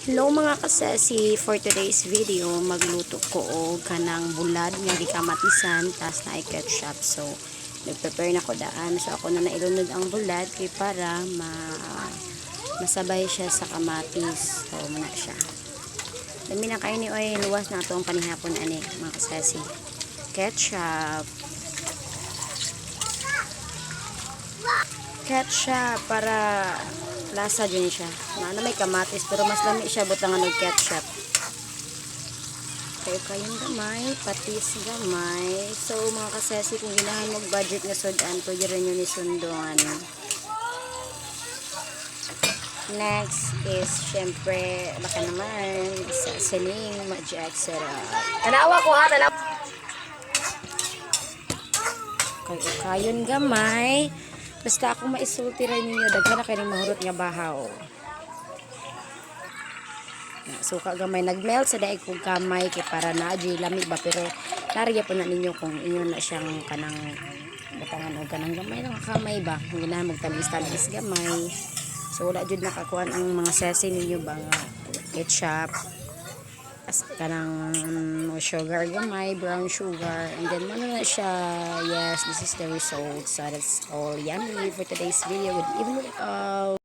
Hello mga kasesi, for today's video magluto ko og kanang bulad nga gikamatisan tas na ketchup. So nagprepare na ko daan, so ako na nailunod ang bulad kay para masabay siya sa kamatis. So muna siya dami na kayo ni oy, luwas na ito ang panihapon ani mga kasesi. Ketchup para lasa dyan siya. Na may kamatis pero mas lami siya butangan ng ketchup. Kayong gamay, patis gamay. So mga kasesi, kung ginahan mo budget nga sudan, pwede rin yun isundungan. Next is syempre baka naman sa siling madjak sarap. Tanawa ko ha, tanawa. Kayon gamay. Basta ako maisulti rin ninyo, daghan na kayo mahurot nga bahaw. Suka gamay, nagmelt sa daig kong kamay kay para na di lamig ba, pero narigya po na ninyo kung inyo na siyang kanang batangan o kanang gamay lang kamay ba, kung ginahan magtamis-tamis gamay. So wala jud nakakuan ang mga sesi ninyo ba nga ketchup as kanang sugar gamay, brown sugar, and then ano na siya. Yes, this is the result. So that's all yummy for today's video. Good evening all.